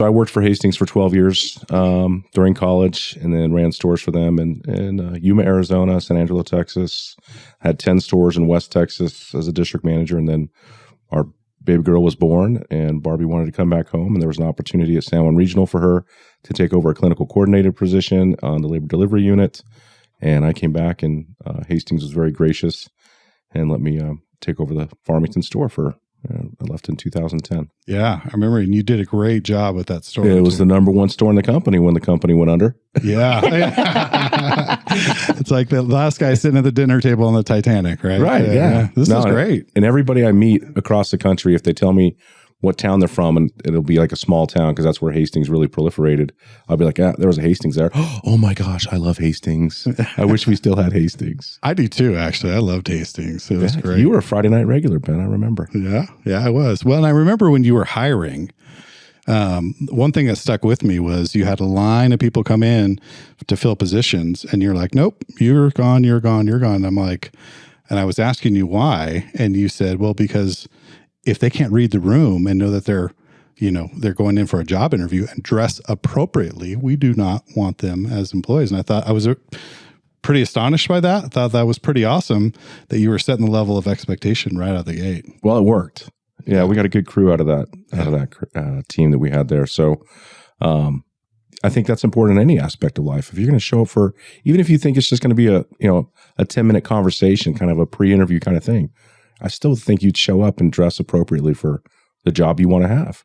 So I worked for Hastings for 12 years during college, and then ran stores for them in Yuma, Arizona, San Angelo, Texas. Had 10 stores in West Texas as a district manager, and then our baby girl was born, and Barbie wanted to come back home, and there was an opportunity at San Juan Regional for her to take over a clinical coordinator position on the labor delivery unit. And I came back, and Hastings was very gracious and let me take over the Farmington store for. I left in 2010. Yeah, I remember, and you did a great job with that store. It was the number one store in the company when the company went under. Yeah. It's like the last guy sitting at the dinner table on the Titanic, right? Right, yeah. This is great. And everybody I meet across the country, if they tell me what town they're from, and it'll be like a small town because that's where Hastings really prolifferated, I'll be like, yeah, there was a Hastings there. Oh my gosh, I love Hastings. I wish we still had Hastings. I do too, actually. I loved Hastings. It was great. You were a Friday night regular, Ben, I remember. Yeah, I was. Well, and I remember when you were hiring, one thing that stuck with me was you had a line of people come in to fill positions, and you're like, nope, you're gone, you're gone, you're gone. I'm like, and I was asking you why, and you said, well, because if they can't read the room and know that they're going in for a job interview and dress appropriately, we do not want them as employees. And I thought I was pretty astonished by that. I thought that was pretty awesome that you were setting the level of expectation right out of the gate. Well, it worked. Yeah, we got a good crew out of that team that we had there. So I think that's important in any aspect of life. If you're going to show up for, even if you think it's just going to be a 10-minute conversation, kind of a pre-interview kind of thing, I still think you'd show up and dress appropriately for the job you want to have.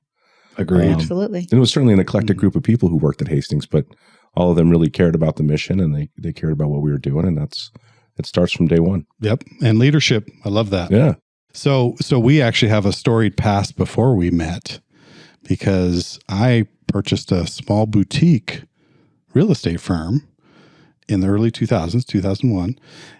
Agreed. Absolutely. And it was certainly an eclectic group of people who worked at Hastings, but all of them really cared about the mission, and they cared about what we were doing. And it starts from day one. Yep. And leadership. I love that. Yeah. So we actually have a storied past before we met, because I purchased a small boutique real estate firm in the early 2000s, 2001,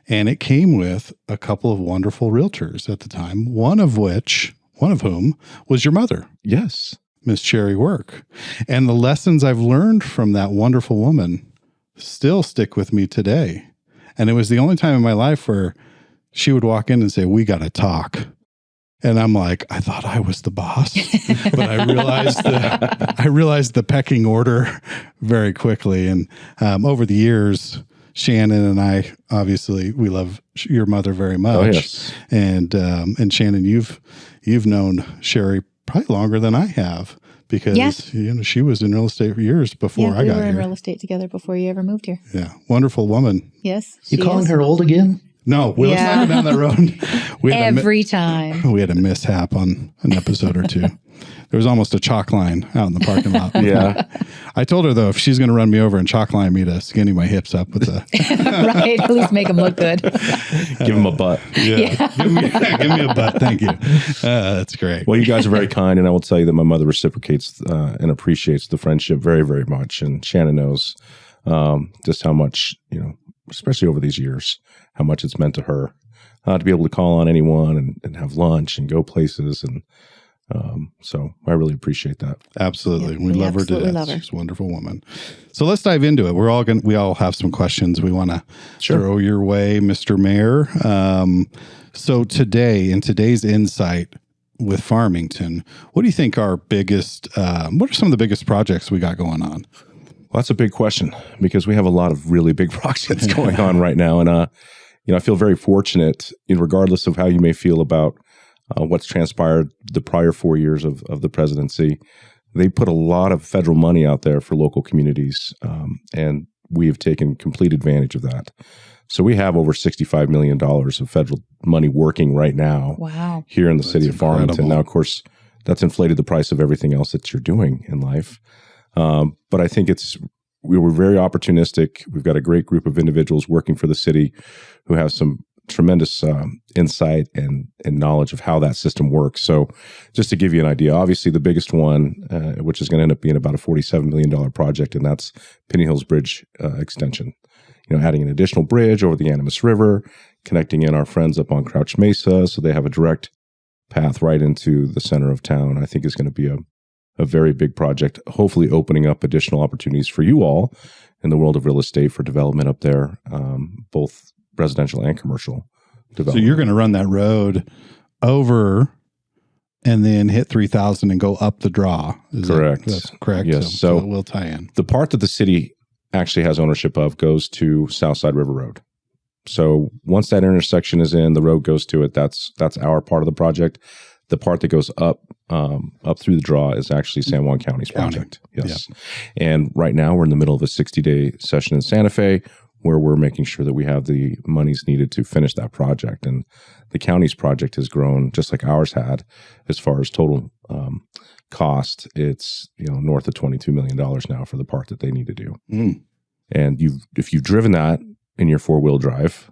and it came with a couple of wonderful realtors at the time, one of whom was your mother. Yes. Miss Cherry Work. And the lessons I've learned from that wonderful woman still stick with me today. And it was the only time in my life where she would walk in and say, "We got to talk." And I'm like, I thought I was the boss, but I realized the pecking order very quickly. And over the years, Shannon and I, obviously, we love your mother very much. Oh, yes. And Shannon, you've known Sherry probably longer than I have, because she was in real estate for years before I got here. We were in real estate together before you ever moved here. Yeah, wonderful woman. Yes. You calling her old again? No, let's not go down that road. Every time. We had a mishap on an episode or two. There was almost a chalk line out in the parking lot. Yeah. I told her, though, if she's going to run me over and chalk line me, to skinny my hips up with the... Right, at least make them look good. Give him a butt. Yeah. Give me a butt. Thank you. That's great. Well, you guys are very kind, and I will tell you that my mother reciprocates and appreciates the friendship very, very much. And Shannon knows just how much, especially over these years, how much it's meant to her to be able to call on anyone and have lunch and go places. And so I really appreciate that. Absolutely. Yeah, we love her to death. Love her. She's a wonderful woman. So let's dive into it. We all have some questions we want to throw your way, Mr. Mayor. So today, in today's Insight with Farmington, what do you think what are some of the biggest projects we got going on? Well, that's a big question, because we have a lot of really big projects going on right now. And, I feel very fortunate, regardless of how you may feel about what's transpired the prior 4 years of the presidency. They put a lot of federal money out there for local communities, and we have taken complete advantage of that. So we have over $65 million of federal money working right now here in the city of Farmington. Now, of course, that's inflated the price of everything else that you're doing in life. But I think we were very opportunistic. We've got a great group of individuals working for the city who have some tremendous insight and knowledge of how that system works. So just to give you an idea, obviously the biggest one, which is going to end up being about a $47 million project, and that's Penny Hills Bridge extension. Adding an additional bridge over the Animas River, connecting in our friends up on Crouch Mesa so they have a direct path right into the center of town, I think is going to be a very big project, hopefully opening up additional opportunities for you all in the world of real estate for development up there, both residential and commercial development. So you're going to run that road over and then hit 3,000 and go up the draw. Correct. That's correct. Yes. So So we'll tie in. the part that the city actually has ownership of goes to Southside River Road. So once that intersection is in, the road goes to it. That's our part of the project. The part that goes up through the draw is actually San Juan County's project. Yes. And right now we're in the middle of a 60-day session in Santa Fe where we're making sure that we have the monies needed to finish that project. And the county's project has grown just like ours had as far as total cost. It's north of $22 million now for the part that they need to do. And if you've driven that in your four-wheel drive,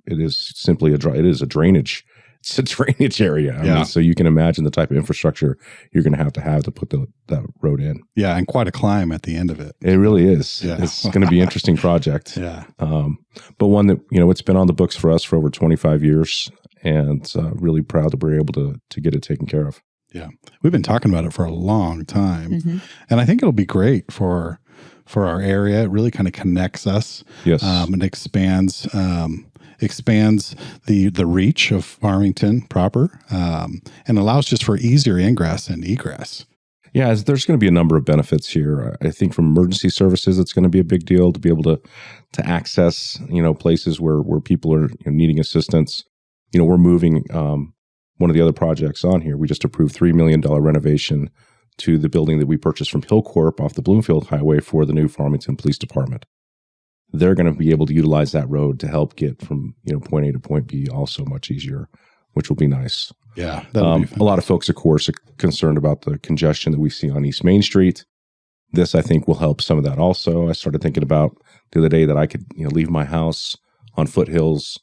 it is simply it is a drainage. It's a drainage area. I mean, so you can imagine the type of infrastructure you're going to have to put that road in. Yeah, and quite a climb at the end of it. It really is. Yeah. It's going to be an interesting project. Yeah. But one that, it's been on the books for us for over 25 years and really proud that we're able to get it taken care of. Yeah. We've been talking about it for a long time. Mm-hmm. And I think it'll be great for our area. It really kind of connects us. Yes. And expands the reach of Farmington proper, and allows just for easier ingress and egress. Yeah, there's going to be a number of benefits here. I think from emergency services, it's going to be a big deal to be able to access, places where people are needing assistance. We're moving one of the other projects on here. We just approved $3 million renovation to the building that we purchased from Hillcorp off the Bloomfield Highway for the new Farmington Police Department. They're going to be able to utilize that road to help get from point A to point B also much easier, which will be nice. Yeah. A lot of folks, of course, are concerned about the congestion that we see on East Main Street. This, I think, will help some of that also. I started thinking about the other day that I could leave my house on Foothills,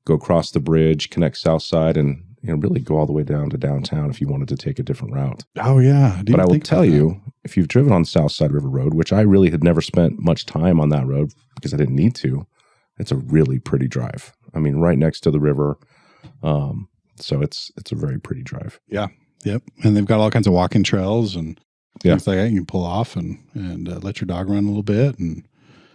go across the bridge, connect Southside, and really go all the way down to downtown if you wanted to take a different route. Oh, yeah. But I will tell you, if you've driven on Southside River Road, which I really had never spent much time on that road because I didn't need to, it's a really pretty drive. I mean, right next to the river. So it's a very pretty drive. Yeah. Yep. And they've got all kinds of walking trails and things like that. You can pull off and let your dog run a little bit. And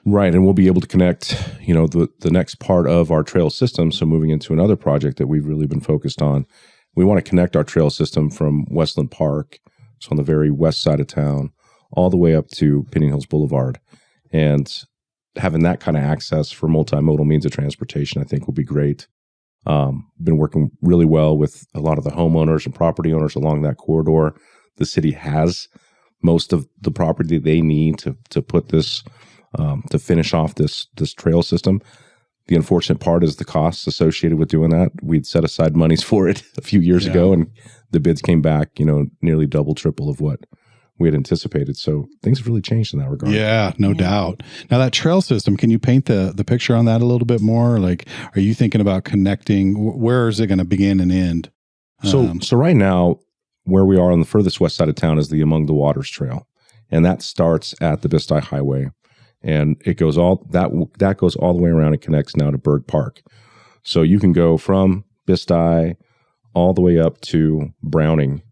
right. And we'll be able to connect, the next part of our trail system. So moving into another project that we've really been focused on, we want to connect our trail system from Westland Park, so on the very west side of town, all the way up to Pinion Hills Boulevard. And having that kind of access for multimodal means of transportation, I think will be great. Been working really well with a lot of the homeowners and property owners along that corridor. The city has most of the property they need to put this, to finish off this trail system. The unfortunate part is the costs associated with doing that. We'd set aside monies for it a few years ago, and the bids came back, nearly double, triple of what we had anticipated. So things have really changed in that regard. Yeah, no doubt. Now that trail system, can you paint the picture on that a little bit more? Like, are you thinking about connecting? Where is it going to begin and end? So right now, where we are on the furthest west side of town is the Among the Waters Trail, and that starts at the Bisti Highway, and it goes that goes all the way around and connects now to Berg Park. So you can go from Bisti all the way up to Browning.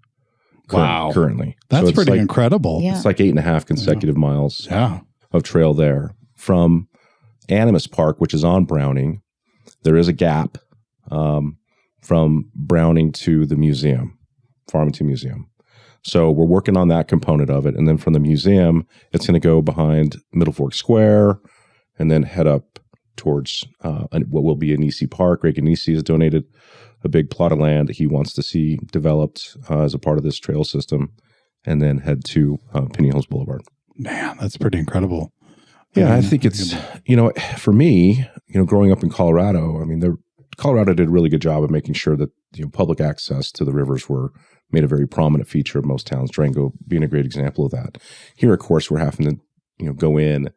Wow. Currently. That's so pretty incredible. Yeah. It's like 8.5 consecutive miles of trail there. From Animas Park, which is on Browning, there is a gap from Browning to the museum, Farmington Museum. So we're working on that component of it. And then from the museum, it's going to go behind Middle Fork Square and then head up towards what will be Anisi Park. Reagan Anisi has donated a big plot of land that he wants to see developed as a part of this trail system, and then head to Pinion Hills Boulevard. Man, that's pretty incredible. Yeah, I think it's, for me, growing up in Colorado, I mean, Colorado did a really good job of making sure that public access to the rivers were made a very prominent feature of most towns, Durango being a great example of that. Here, of course, we're having to go in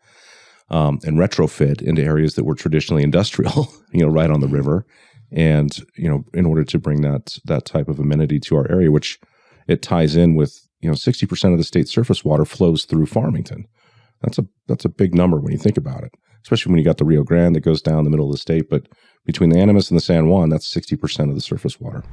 and retrofit into areas that were traditionally industrial, right on the river. And, in order to bring that type of amenity to our area, which it ties in with, 60% of the state's surface water flows through Farmington. That's a big number when you think about it, especially when you got the Rio Grande that goes down the middle of the state. But between the Animas and the San Juan, that's 60% of the surface water.